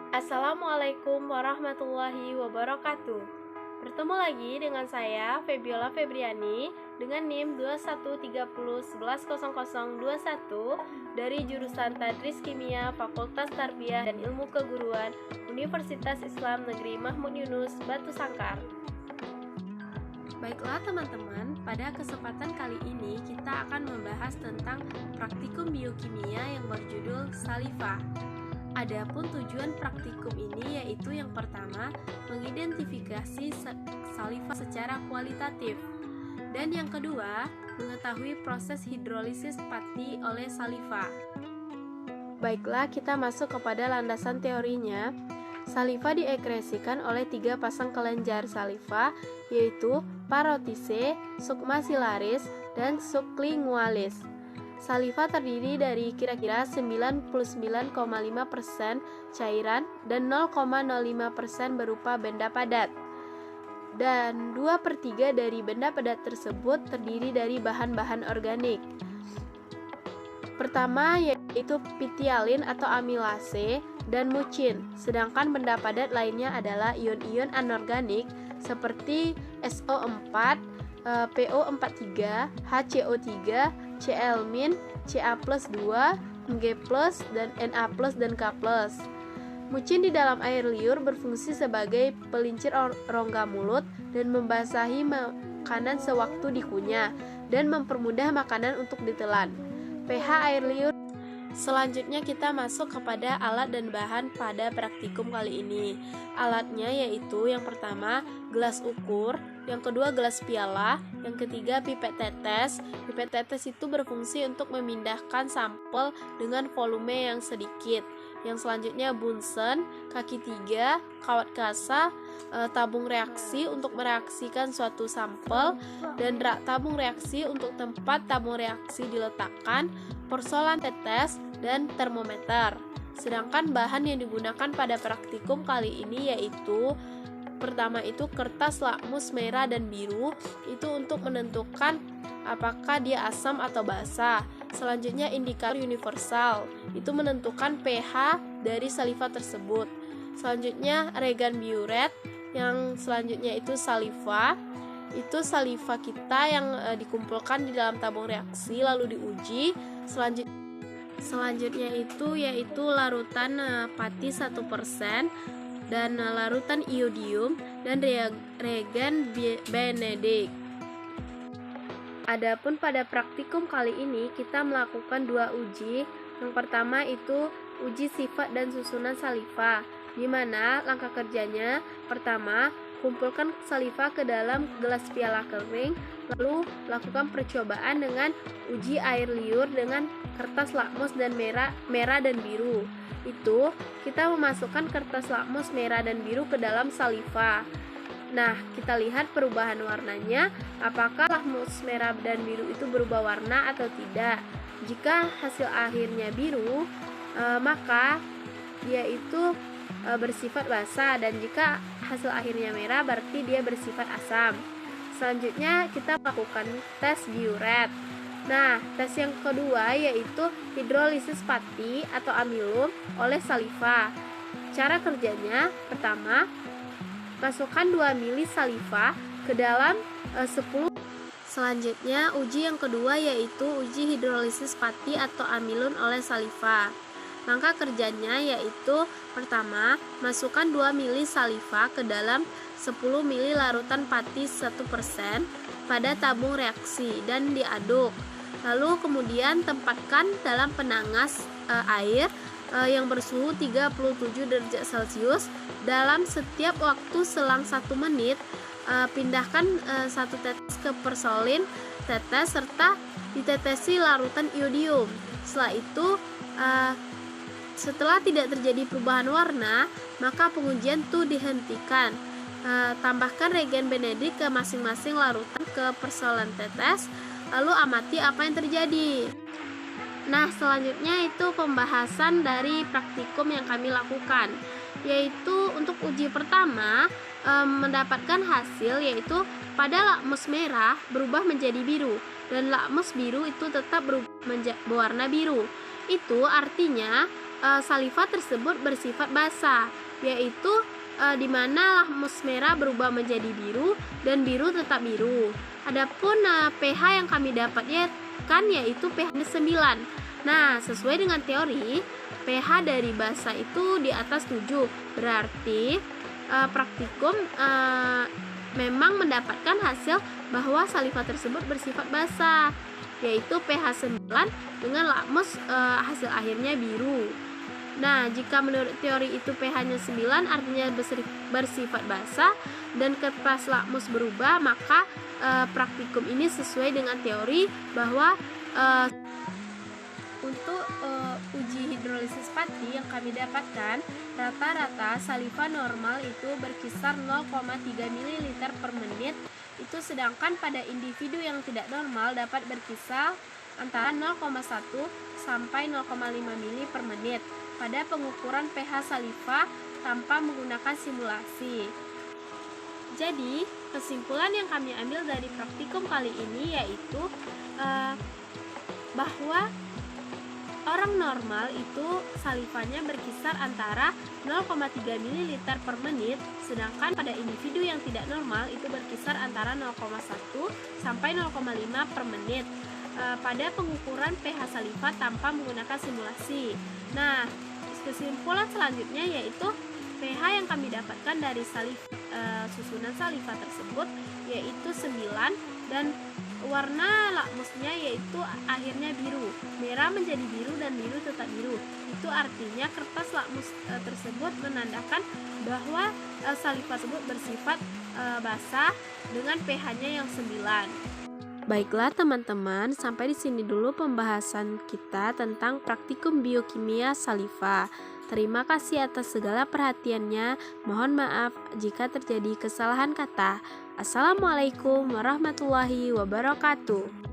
Assalamualaikum warahmatullahi wabarakatuh. Bertemu lagi dengan saya Febiola Febriani dengan NIM 2130110021 dari jurusan Tadris Kimia Fakultas Tarbiyah dan Ilmu Keguruan Universitas Islam Negeri Mahmud Yunus Batu Sangkar. Baiklah teman-teman, pada kesempatan kali ini kita akan membahas tentang praktikum biokimia yang berjudul Salivah. Adapun tujuan praktikum ini yaitu yang pertama, mengidentifikasi salivah secara kualitatif, dan yang kedua, mengetahui proses hidrolisis pati oleh salivah. Baiklah, kita masuk kepada landasan teorinya. Salivah diekresikan oleh 3 pasang kelenjar salivah, yaitu parotise, submaxillaris, dan sublingualis. Salivah terdiri dari kira-kira 99,5% cairan dan 0,05% berupa benda padat. Dan 2/3 dari benda padat tersebut terdiri dari bahan-bahan organik. Pertama yaitu pitialin atau amilase dan mucin, sedangkan benda padat lainnya adalah ion-ion anorganik seperti SO4, PO43, HCO3, Cl-, Ca+2, Mg+, dan Na+, dan K+. Mucin di dalam air liur berfungsi sebagai pelincir rongga mulut dan membasahi makanan sewaktu dikunyah dan mempermudah makanan untuk ditelan. pH air liur. Selanjutnya kita masuk kepada alat dan bahan pada praktikum kali ini. Alatnya yaitu yang pertama gelas ukur, yang kedua gelas piala, yang ketiga pipet tetes. Pipet tetes itu berfungsi untuk memindahkan sampel dengan volume yang sedikit. Yang selanjutnya bunsen, kaki 3, kawat kasa, tabung reaksi untuk mereaksikan suatu sampel, dan rak tabung reaksi untuk tempat tabung reaksi diletakkan, persoalan tetes, dan termometer. Sedangkan bahan yang digunakan pada praktikum kali ini yaitu pertama itu kertas lakmus merah dan biru, itu untuk menentukan apakah dia asam atau basa. Selanjutnya indikator universal, itu menentukan pH dari salivah tersebut. Selanjutnya regan biuret, yang selanjutnya itu saliva. Itu saliva kita yang dikumpulkan di dalam tabung reaksi lalu diuji. Selanjutnya itu yaitu larutan pati 1% dan larutan iodium dan reagen Benedict. Adapun pada praktikum kali ini kita melakukan 2 uji. Yang pertama itu uji sifat dan susunan salivah, di mana langkah kerjanya pertama, kumpulkan salivah ke dalam gelas piala kering, lalu lakukan percobaan dengan uji air liur dengan kertas lakmus dan merah dan biru. Itu kita memasukkan kertas lakmus merah dan biru ke dalam salivah. Nah, kita lihat perubahan warnanya, apakah lakmus merah dan biru itu berubah warna atau tidak. Jika hasil akhirnya biru, maka dia itu bersifat basa, dan jika hasil akhirnya merah berarti dia bersifat asam. Selanjutnya kita melakukan tes biuret. Nah, tes yang kedua yaitu hidrolisis pati atau amilum oleh salivah. Cara kerjanya pertama, masukkan 2 ml salivah ke dalam 10. Selanjutnya uji yang kedua yaitu uji hidrolisis pati atau amilum oleh salivah. Langkah kerjanya yaitu pertama, masukkan 2 ml salivah ke dalam 10 ml larutan pati 1% pada tabung reaksi dan diaduk. Lalu kemudian tempatkan dalam penangas air yang bersuhu 37 derajat Celcius dalam setiap waktu selang 1 menit. Pindahkan 1 tetes ke persolin tetes serta ditetesi larutan iodium. Setelah itu setelah tidak terjadi perubahan warna, maka pengujian itu dihentikan. Tambahkan reagen Benedict ke masing-masing larutan ke persoalan tetes, lalu amati apa yang terjadi. Nah, selanjutnya itu pembahasan dari praktikum yang kami lakukan, yaitu untuk uji pertama mendapatkan hasil yaitu pada lakmus merah berubah menjadi biru dan lakmus biru itu tetap berwarna biru. Itu artinya saliva tersebut bersifat basah, yaitu di mana lakmus merah berubah menjadi biru dan biru tetap biru. Adapun pH yang kami dapatkan yaitu pH 9. Nah, sesuai dengan teori, pH dari basah itu di atas 7. Berarti praktikum memang mendapatkan hasil bahwa saliva tersebut bersifat basah, yaitu pH 9 dengan lakmus hasil akhirnya biru. Nah, jika menurut teori itu pH-nya 9 artinya bersifat basah dan kertas lakmus berubah, maka praktikum ini sesuai dengan teori bahwa untuk uji hidrolisis pati yang kami dapatkan, rata-rata saliva normal itu berkisar 0,3 ml per menit, itu sedangkan pada individu yang tidak normal dapat berkisar antara 0,1 sampai 0,5 ml per menit pada pengukuran pH saliva tanpa menggunakan simulasi. Jadi, kesimpulan yang kami ambil dari praktikum kali ini yaitu bahwa orang normal itu salivanya berkisar antara 0,3 ml per menit, sedangkan pada individu yang tidak normal itu berkisar antara 0,1 sampai 0,5 per menit pada pengukuran pH saliva tanpa menggunakan simulasi. Nah, kesimpulan selanjutnya yaitu pH yang kami dapatkan dari susunan saliva tersebut yaitu 9 dan warna lakmusnya yaitu akhirnya biru, merah menjadi biru dan biru tetap biru. Itu artinya kertas lakmus tersebut menandakan bahwa saliva tersebut bersifat basah dengan pH-nya yang 9. Baiklah teman-teman, sampai di sini dulu pembahasan kita tentang praktikum biokimia saliva. Terima kasih atas segala perhatiannya. Mohon maaf jika terjadi kesalahan kata. Assalamualaikum warahmatullahi wabarakatuh.